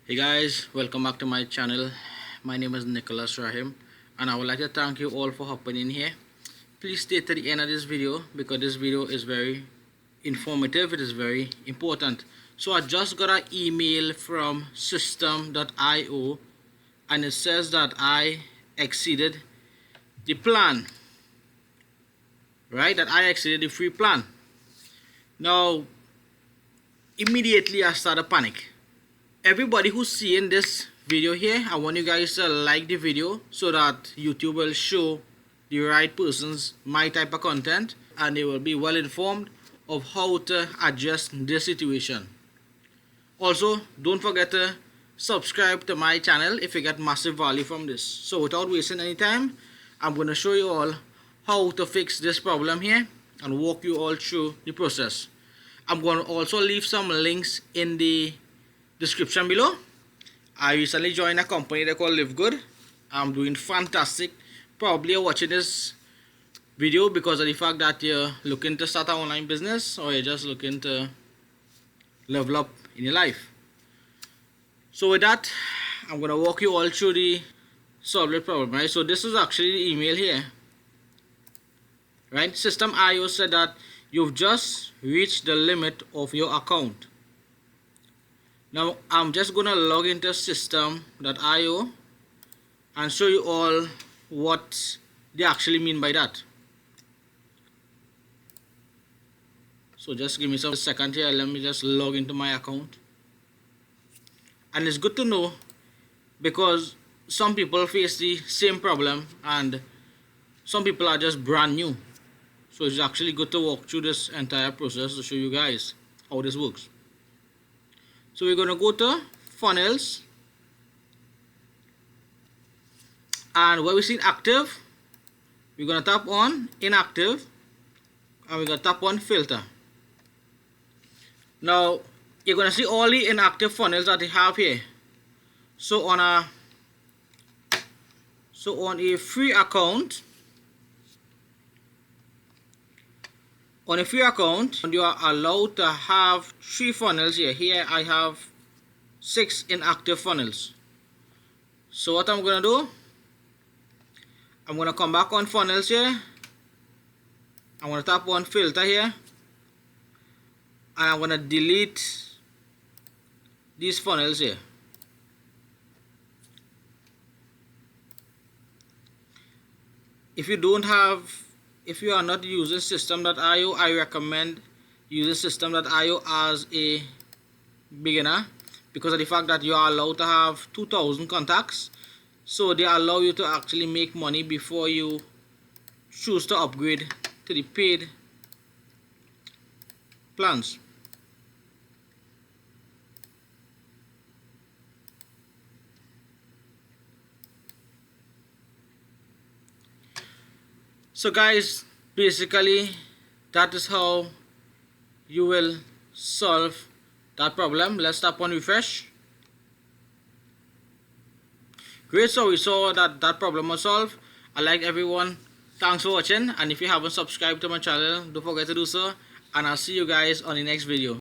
Hey guys, welcome back to my channel. My name is Nicholas Rahim and I would like to thank you all for hopping in here. Please stay to the end of this video because this video is very informative. It is very important. So I just got an email from systeme.io and it says that I exceeded the plan, right? That I exceeded the free plan. Now immediately I started panic. Everybody who's seeing this video here, I want you guys to like the video so that YouTube will show the right persons my type of content and they will be well informed of how to adjust this situation. Also, don't forget to subscribe to my channel if you get massive value from this. So without wasting any time, I'm going to show you all how to fix this problem here and walk you all through the process. I'm going to also leave some links in the description below. I recently joined a company they call Live Good. I'm doing fantastic. Probably you're watching this video because of the fact that you're looking to start an online business or you're just looking to level up in your life. So with that, I'm going to walk you all through the solved problem, right? So this is actually the email here, right? Systeme.io said that you've just reached the limit of your account. Now I'm just gonna log into systeme.io and show you all what they actually mean by that. So just give me some second here. Let me just log into my account. And it's good to know because some people face the same problem and some people are just brand new. So it's actually good to walk through this entire process to show you guys how this works. So we're going to go to funnels and where we see active, we're going to tap on inactive and we're going to tap on filter. Now you're going to see all the inactive funnels that they have here. So on a free account, you are allowed to have 3 funnels here. Here I have 6 inactive funnels. So what I'm going to do, I'm going to come back on funnels here. I'm going to tap on filter here. And I'm going to delete these funnels here. If you are not using systeme.io, I recommend using systeme.io as a beginner because of the fact that you are allowed to have 2,000 contacts. So they allow you to actually make money before you choose to upgrade to the paid plans. So guys, basically that is how you will solve that problem. Let's tap on refresh. Great, so we saw that problem was solved. I like everyone. Thanks for watching, and if you haven't subscribed to my channel, don't forget to do so, and I'll see you guys on the next video.